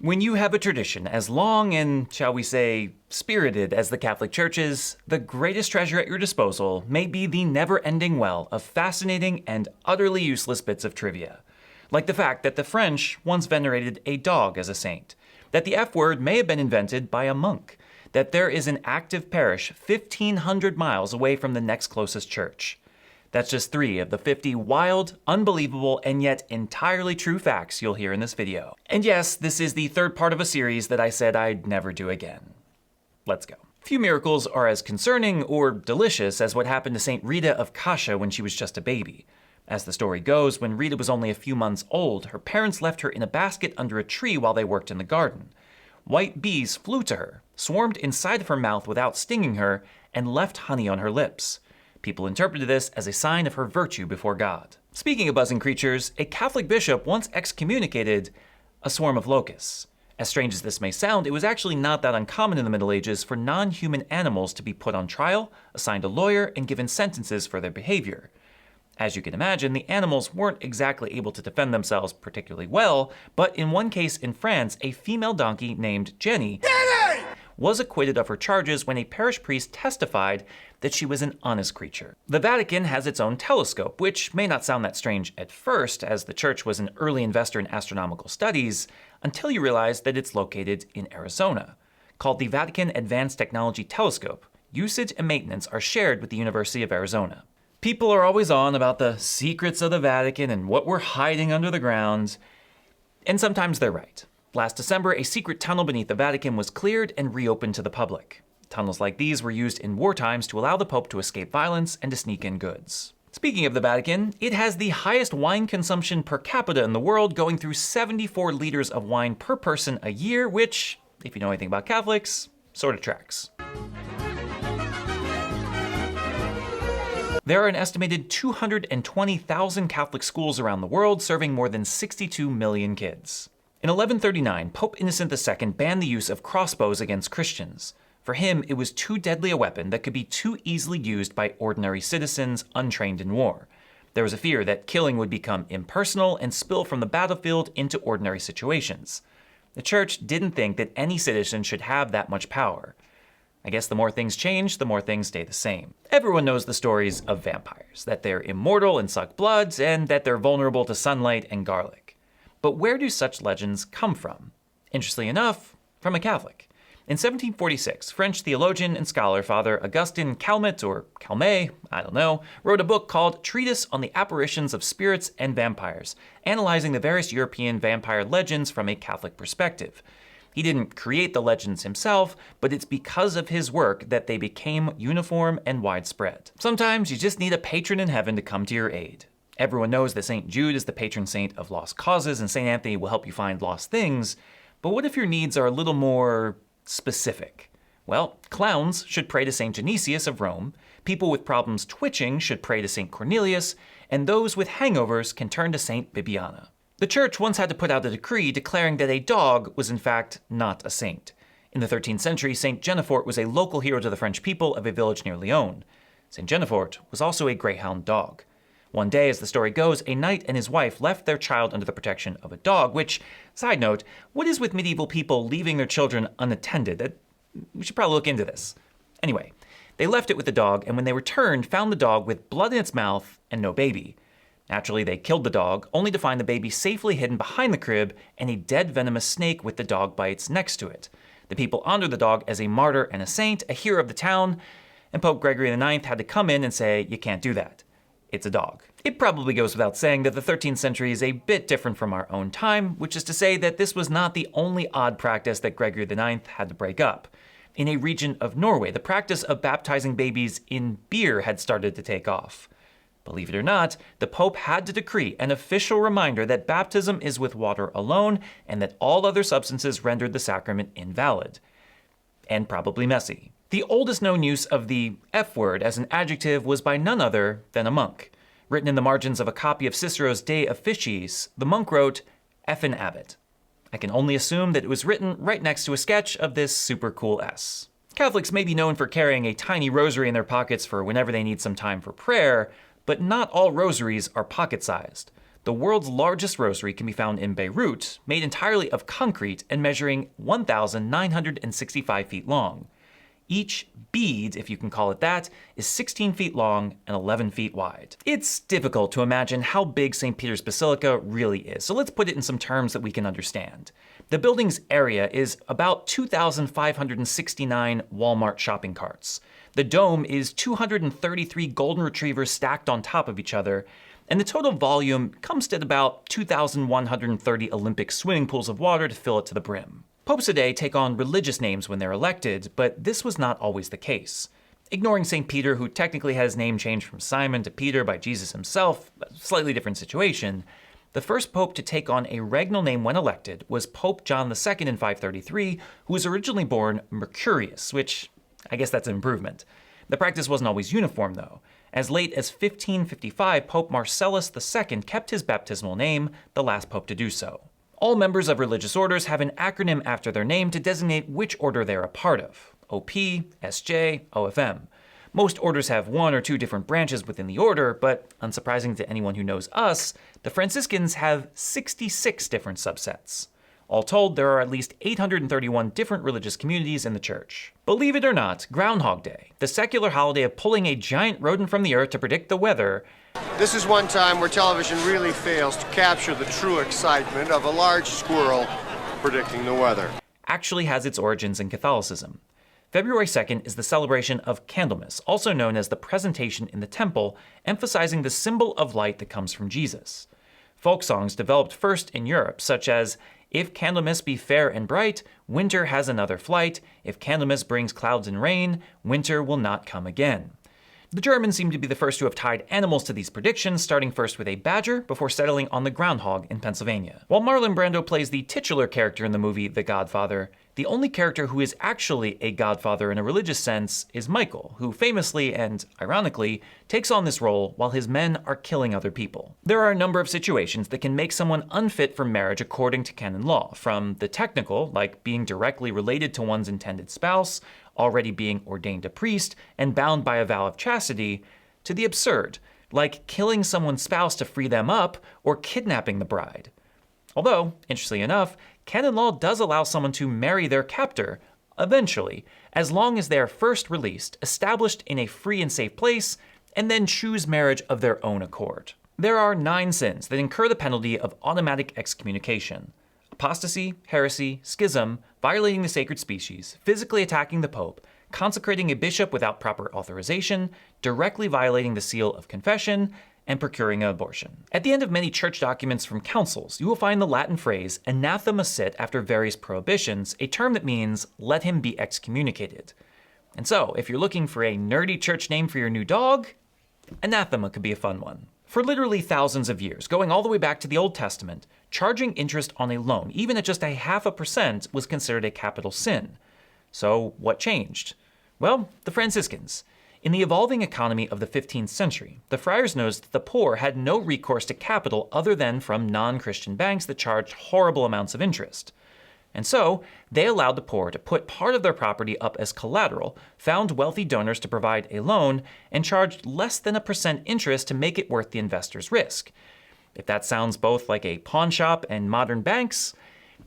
When you have a tradition as long and, shall we say, spirited as the Catholic Church is, the greatest treasure at your disposal may be the never-ending well of fascinating and utterly useless bits of trivia. Like the fact that the French once venerated a dog as a saint, that the F word may have been invented by a monk, that there is an active parish 1,500 miles away from the next closest church. That's just 3 of the 50 wild, unbelievable, and yet entirely true facts you'll hear in this video. And yes, this is the 3rd part of a series that I said I'd never do again. Let's go. Few miracles are as concerning or delicious as what happened to St. Rita of Cascia when she was just a baby. As the story goes, when Rita was only a few months old, her parents left her in a basket under a tree while they worked in the garden. White bees flew to her, swarmed inside of her mouth without stinging her, and left honey on her lips. People interpreted this as a sign of her virtue before God. Speaking of buzzing creatures, a Catholic bishop once excommunicated a swarm of locusts. As strange as this may sound, it was actually not that uncommon in the Middle Ages for non-human animals to be put on trial, assigned a lawyer, and given sentences for their behavior. As you can imagine, the animals weren't exactly able to defend themselves particularly well, but in one case in France, a female donkey named Jenny was acquitted of her charges when a parish priest testified that she was an honest creature. The Vatican has its own telescope, which may not sound that strange at first, as the church was an early investor in astronomical studies, until you realize that it's located in Arizona. Called the Vatican Advanced Technology Telescope, usage and maintenance are shared with the University of Arizona. People are always on about the secrets of the Vatican and what we're hiding under the ground, and sometimes they're right. Last December, a secret tunnel beneath the Vatican was cleared and reopened to the public. Tunnels like these were used in war times to allow the Pope to escape violence and to sneak in goods. Speaking of the Vatican, it has the highest wine consumption per capita in the world, going through 74 liters of wine per person a year, which, if you know anything about Catholics, sort of tracks. There are an estimated 220,000 Catholic schools around the world, serving more than 62 million kids. In 1139, Pope Innocent II banned the use of crossbows against Christians. For him, it was too deadly a weapon that could be too easily used by ordinary citizens untrained in war. There was a fear that killing would become impersonal and spill from the battlefield into ordinary situations. The Church didn't think that any citizen should have that much power. I guess the more things change, the more things stay the same. Everyone knows the stories of vampires, that they're immortal and suck blood, and that they're vulnerable to sunlight and garlic. But where do such legends come from? Interestingly enough, from a Catholic. In 1746, French theologian and scholar Father Augustin Calmet, or Calmet, I don't know, wrote a book called Treatise on the Apparitions of Spirits and Vampires, analyzing the various European vampire legends from a Catholic perspective. He didn't create the legends himself, but it's because of his work that they became uniform and widespread. Sometimes you just need a patron in heaven to come to your aid. Everyone knows that St. Jude is the patron saint of lost causes, and St. Anthony will help you find lost things, but what if your needs are a little more specific? Well, clowns should pray to St. Genesius of Rome, people with problems twitching should pray to St. Cornelius, and those with hangovers can turn to St. Bibiana. The Church once had to put out a decree declaring that a dog was in fact not a saint. In the 13th century, St. Genefort was a local hero to the French people of a village near Lyon. St. Genefort was also a greyhound dog. One day, as the story goes, a knight and his wife left their child under the protection of a dog, which, side note, what is with medieval people leaving their children unattended? We should probably look into this. Anyway, they left it with the dog, and when they returned, found the dog with blood in its mouth and no baby. Naturally, they killed the dog, only to find the baby safely hidden behind the crib and a dead venomous snake with the dog bites next to it. The people honored the dog as a martyr and a saint, a hero of the town, and Pope Gregory IX had to come in and say, you can't do that. It's a dog. It probably goes without saying that the 13th century is a bit different from our own time, which is to say that this was not the only odd practice that Gregory IX had to break up. In a region of Norway, the practice of baptizing babies in beer had started to take off. Believe it or not, the Pope had to decree an official reminder that baptism is with water alone and that all other substances rendered the sacrament invalid. And probably messy. The oldest known use of the F word as an adjective was by none other than a monk. Written in the margins of a copy of Cicero's De Officiis, the monk wrote, "Effin Abbot." I can only assume that it was written right next to a sketch of this super cool S. Catholics may be known for carrying a tiny rosary in their pockets for whenever they need some time for prayer, but not all rosaries are pocket-sized. The world's largest rosary can be found in Beirut, made entirely of concrete and measuring 1,965 feet long. Each bead, if you can call it that, is 16 feet long and 11 feet wide. It's difficult to imagine how big St. Peter's Basilica really is, so let's put it in some terms that we can understand. The building's area is about 2,569 Walmart shopping carts. The dome is 233 golden retrievers stacked on top of each other, and the total volume comes to about 2,130 Olympic swimming pools of water to fill it to the brim. Popes today take on religious names when they're elected, but this was not always the case. Ignoring St. Peter, who technically had his name changed from Simon to Peter by Jesus himself, a slightly different situation, the first pope to take on a regnal name when elected was Pope John II in 533, who was originally born Mercurius, which I guess that's an improvement. The practice wasn't always uniform, though. As late as 1555, Pope Marcellus II kept his baptismal name, the last pope to do so. All members of religious orders have an acronym after their name to designate which order they're a part of: OP, SJ, OFM. Most orders have one or two different branches within the order, but unsurprising to anyone who knows us, the Franciscans have 66 different subsets. All told, there are at least 831 different religious communities in the church. Believe it or not, Groundhog Day, the secular holiday of pulling a giant rodent from the earth to predict the weather, this is one time where television really fails to capture the true excitement of a large squirrel predicting the weather, actually has its origins in Catholicism. February 2nd is the celebration of Candlemas, also known as the presentation in the temple, emphasizing the symbol of light that comes from Jesus. Folk songs developed first in Europe, such as "If Candlemas be fair and bright, winter has another flight. If Candlemas brings clouds and rain, winter will not come again." The Germans seem to be the first to have tied animals to these predictions, starting first with a badger before settling on the groundhog in Pennsylvania. While Marlon Brando plays the titular character in the movie The Godfather, the only character who is actually a godfather in a religious sense is Michael, who famously and ironically takes on this role while his men are killing other people. There are a number of situations that can make someone unfit for marriage according to canon law, from the technical, like being directly related to one's intended spouse, already being ordained a priest, and bound by a vow of chastity, to the absurd, like killing someone's spouse to free them up or kidnapping the bride. Although, interestingly enough, canon law does allow someone to marry their captor, eventually, as long as they are first released, established in a free and safe place, and then choose marriage of their own accord. There are 9 sins that incur the penalty of automatic excommunication: apostasy, heresy, schism, violating the sacred species, physically attacking the Pope, consecrating a bishop without proper authorization, directly violating the seal of confession, and procuring an abortion. At the end of many church documents from councils, you will find the Latin phrase anathema sit after various prohibitions, a term that means let him be excommunicated. And so, if you're looking for a nerdy church name for your new dog, anathema could be a fun one. For literally thousands of years, going all the way back to the Old Testament, charging interest on a loan, even at just 0.5%, was considered a capital sin. So what changed? Well, the Franciscans. In the evolving economy of the 15th century, the friars noticed that the poor had no recourse to capital other than from non-Christian banks that charged horrible amounts of interest. And so, they allowed the poor to put part of their property up as collateral, found wealthy donors to provide a loan, and charged less than 1% interest to make it worth the investor's risk. If that sounds both like a pawn shop and modern banks,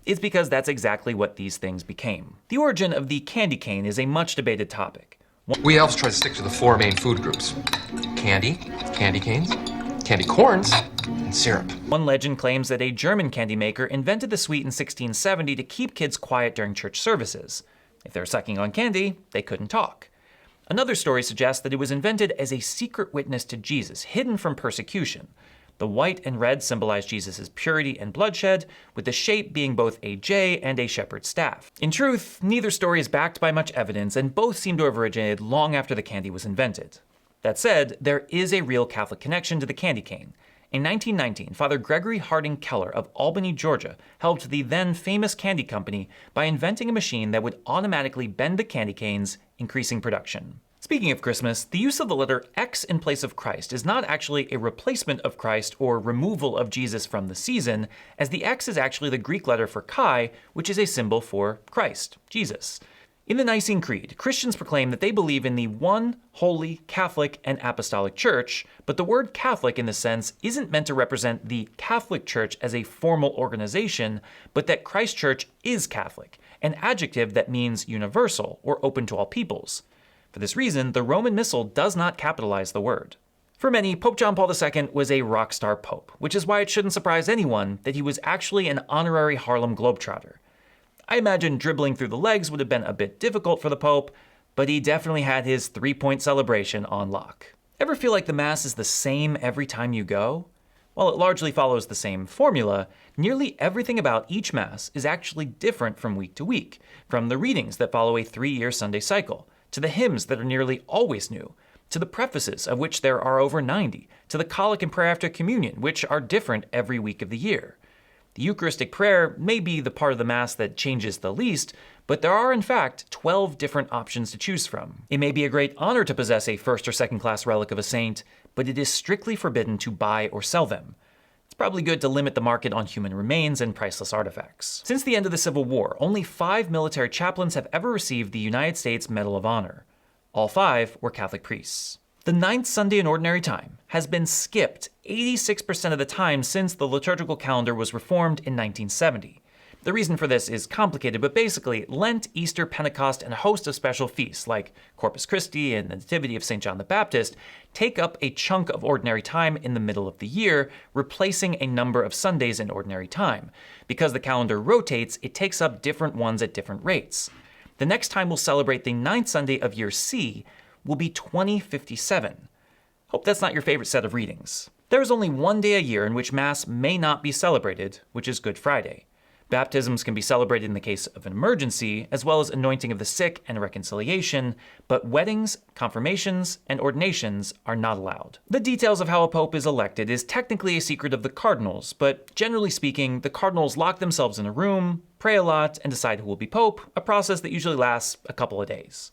it's because that's exactly what these things became. The origin of the candy cane is a much debated topic. We elves try to stick to the 4 main food groups: candy, candy canes, candy corns, and syrup. One legend claims that a German candy maker invented the sweet in 1670 to keep kids quiet during church services. If they were sucking on candy, they couldn't talk. Another story suggests that it was invented as a secret witness to Jesus, hidden from persecution. The white and red symbolize Jesus' purity and bloodshed, with the shape being both a J and a shepherd's staff. In truth, neither story is backed by much evidence, and both seem to have originated long after the candy was invented. That said, there is a real Catholic connection to the candy cane. In 1919, Father Gregory Harding Keller of Albany, Georgia, helped the then famous candy company by inventing a machine that would automatically bend the candy canes, increasing production. Speaking of Christmas, the use of the letter X in place of Christ is not actually a replacement of Christ or removal of Jesus from the season, as the X is actually the Greek letter for Chi, which is a symbol for Christ, Jesus. In the Nicene Creed, Christians proclaim that they believe in the one, holy, Catholic, and Apostolic Church, but the word Catholic in this sense isn't meant to represent the Catholic Church as a formal organization, but that Christ Church is Catholic, an adjective that means universal or open to all peoples. For this reason, the Roman Missal does not capitalize the word. For many, Pope John Paul II was a rock star pope, which is why it shouldn't surprise anyone that he was actually an honorary Harlem Globetrotter. I imagine dribbling through the legs would have been a bit difficult for the Pope, but he definitely had his three-point celebration on lock. Ever feel like the Mass is the same every time you go? While it largely follows the same formula, nearly everything about each Mass is actually different from week to week, from the readings that follow a 3-year Sunday cycle, to the hymns that are nearly always new, to the prefaces, of which there are over 90, to the collect and prayer after communion, which are different every week of the year. The Eucharistic prayer may be the part of the Mass that changes the least, but there are in fact 12 different options to choose from. It may be a great honor to possess a first or second class relic of a saint, but it is strictly forbidden to buy or sell them. It's probably good to limit the market on human remains and priceless artifacts. Since the end of the Civil War, only 5 military chaplains have ever received the United States Medal of Honor. All 5 were Catholic priests. The 9th Sunday in Ordinary Time has been skipped 86% of the time since the liturgical calendar was reformed in 1970. The reason for this is complicated, but basically, Lent, Easter, Pentecost, and a host of special feasts like Corpus Christi and the Nativity of St. John the Baptist take up a chunk of Ordinary Time in the middle of the year, replacing a number of Sundays in Ordinary Time. Because the calendar rotates, it takes up different ones at different rates. The next time we'll celebrate the 9th Sunday of year C will be 2057. Hope that's not your favorite set of readings. There is only one day a year in which Mass may not be celebrated, which is Good Friday. Baptisms can be celebrated in the case of an emergency, as well as anointing of the sick and reconciliation, but weddings, confirmations, and ordinations are not allowed. The details of how a pope is elected is technically a secret of the cardinals, but generally speaking, the cardinals lock themselves in a room, pray a lot, and decide who will be pope, a process that usually lasts a couple of days.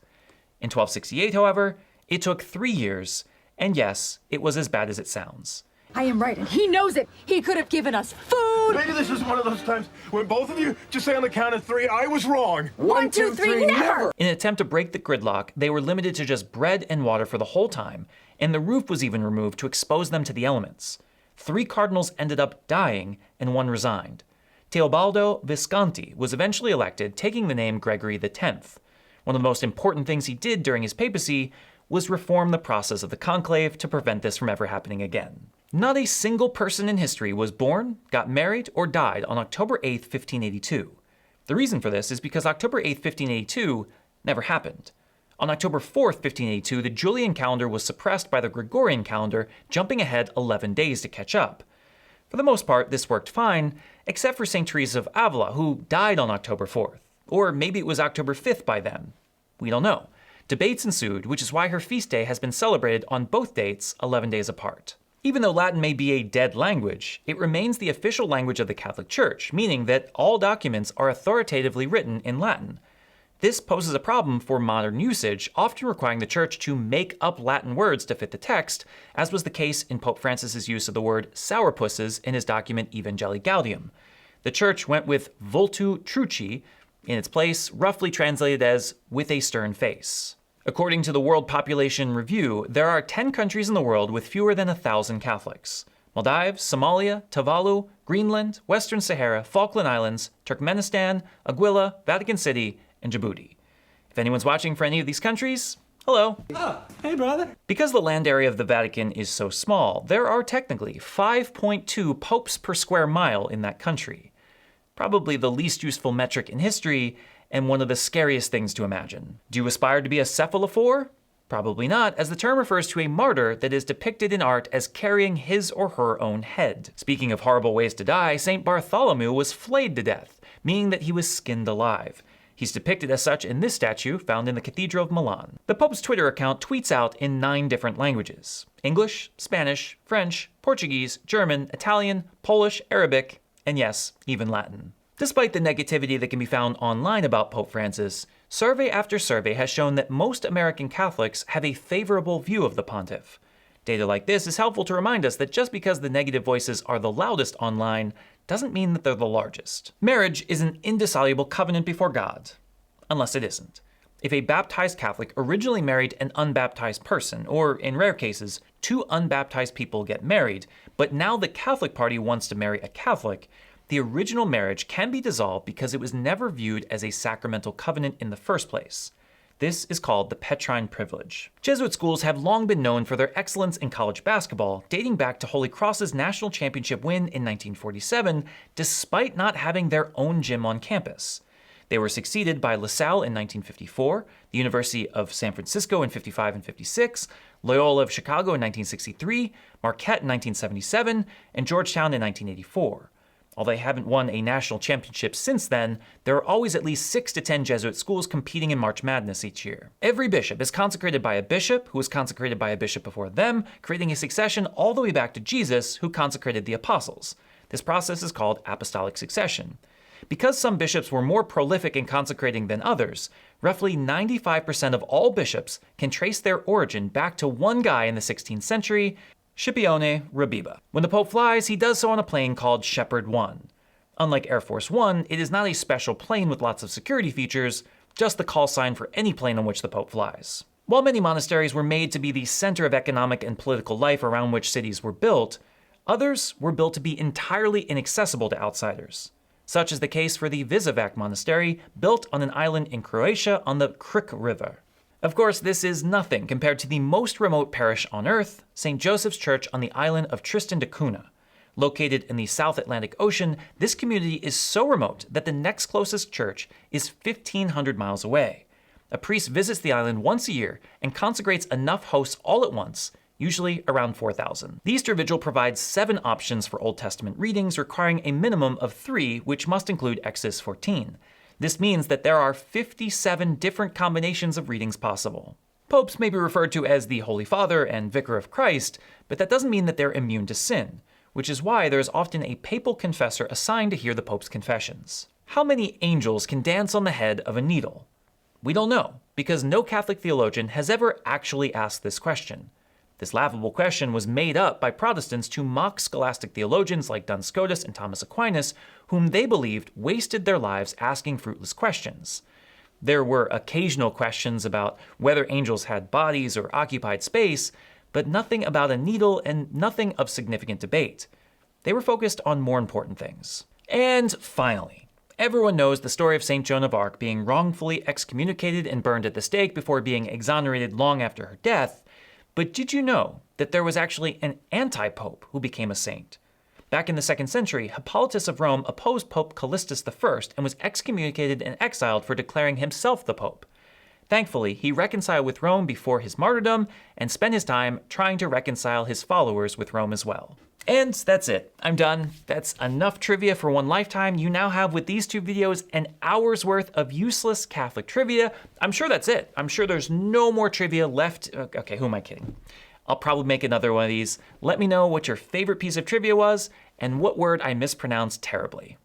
In 1268, however, it took 3 years, and yes, it was as bad as it sounds. I am right, and he knows it. He could have given us food. Maybe this is one of those times when both of you just say on the count of 3, I was wrong. 1, 2, 3, never! In an attempt to break the gridlock, they were limited to just bread and water for the whole time, and the roof was even removed to expose them to the elements. 3 cardinals ended up dying, and 1 resigned. Teobaldo Visconti was eventually elected, taking the name Gregory X. One of the most important things he did during his papacy was reform the process of the conclave to prevent this from ever happening again. Not a single person in history was born, got married, or died on October 8, 1582. The reason for this is because October 8, 1582 never happened. On October 4, 1582, the Julian calendar was suppressed by the Gregorian calendar, jumping ahead 11 days to catch up. For the most part, this worked fine, except for St. Teresa of Avila, who died on October 4th. Or maybe it was October 5th by then. We don't know. Debates ensued, which is why her feast day has been celebrated on both dates 11 days apart. Even though Latin may be a dead language, it remains the official language of the Catholic Church, meaning that all documents are authoritatively written in Latin. This poses a problem for modern usage, often requiring the Church to make up Latin words to fit the text, as was the case in Pope Francis's use of the word sourpusses in his document Evangelii Gaudium. The Church went with vultu truci in its place, roughly translated as with a stern face. According to the World Population Review, there are 10 countries in the world with fewer than 1,000 Catholics. Maldives, Somalia, Tuvalu, Greenland, Western Sahara, Falkland Islands, Turkmenistan, Anguilla, Vatican City, and Djibouti. If anyone's watching for any of these countries, hello. Oh, hey brother. Because the land area of the Vatican is so small, there are technically 5.2 popes per square mile in that country. Probably the least useful metric in history, and one of the scariest things to imagine. Do you aspire to be a cephalophore? Probably not, as the term refers to a martyr that is depicted in art as carrying his or her own head. Speaking of horrible ways to die, St. Bartholomew was flayed to death, meaning that he was skinned alive. He's depicted as such in this statue found in the Cathedral of Milan. The Pope's Twitter account tweets out in 9 different languages: English, Spanish, French, Portuguese, German, Italian, Polish, Arabic, and yes, even Latin. Despite the negativity that can be found online about Pope Francis, survey after survey has shown that most American Catholics have a favorable view of the pontiff. Data like this is helpful to remind us that just because the negative voices are the loudest online doesn't mean that they're the largest. Marriage is an indissoluble covenant before God. Unless it isn't. If a baptized Catholic originally married an unbaptized person, or in rare cases, two unbaptized people get married, but now the Catholic party wants to marry a Catholic, the original marriage can be dissolved because it was never viewed as a sacramental covenant in the first place. This is called the Petrine privilege. Jesuit schools have long been known for their excellence in college basketball, dating back to Holy Cross's national championship win in 1947, despite not having their own gym on campus. They were succeeded by LaSalle in 1954, the University of San Francisco in 55 and 56, Loyola of Chicago in 1963, Marquette in 1977, and Georgetown in 1984. Although they haven't won a national championship since then, there are always at least 6 to 10 Jesuit schools competing in March Madness each year. Every bishop is consecrated by a bishop who was consecrated by a bishop before them, creating a succession all the way back to Jesus, who consecrated the apostles. This process is called apostolic succession. Because some bishops were more prolific in consecrating than others, roughly 95% of all bishops can trace their origin back to one guy in the 16th century, Scipione Rabiba. When the Pope flies, he does so on a plane called Shepherd 1. Unlike Air Force One, it is not a special plane with lots of security features, just the call sign for any plane on which the Pope flies. While many monasteries were made to be the center of economic and political life around which cities were built, others were built to be entirely inaccessible to outsiders. Such is the case for the Visovac monastery, built on an island in Croatia on the Krk River. Of course, this is nothing compared to the most remote parish on Earth, St. Joseph's Church on the island of Tristan da Cunha. Located in the South Atlantic Ocean, this community is so remote that the next closest church is 1,500 miles away. A priest visits the island once a year and consecrates enough hosts all at once, usually around 4,000. The Easter Vigil provides 7 options for Old Testament readings, requiring a minimum of 3, which must include Exodus 14. This means that there are 57 different combinations of readings possible. Popes may be referred to as the Holy Father and Vicar of Christ, but that doesn't mean that they're immune to sin, which is why there is often a papal confessor assigned to hear the Pope's confessions. How many angels can dance on the head of a needle? We don't know, because no Catholic theologian has ever actually asked this question. This laughable question was made up by Protestants to mock scholastic theologians like Duns Scotus and Thomas Aquinas, whom they believed wasted their lives asking fruitless questions. There were occasional questions about whether angels had bodies or occupied space, but nothing about a needle and nothing of significant debate. They were focused on more important things. And finally, everyone knows the story of St. Joan of Arc being wrongfully excommunicated and burned at the stake before being exonerated long after her death. But did you know that there was actually an anti-pope who became a saint? Back in the 2nd century, Hippolytus of Rome opposed Pope Callistus I and was excommunicated and exiled for declaring himself the pope. Thankfully, he reconciled with Rome before his martyrdom and spent his time trying to reconcile his followers with Rome as well. And that's it. I'm done. That's enough trivia for one lifetime. You now have, with these 2 videos, an hour's worth of useless Catholic trivia. I'm sure that's it. I'm sure there's no more trivia left. Okay, who am I kidding? I'll probably make another one of these. Let me know what your favorite piece of trivia was and what word I mispronounced terribly.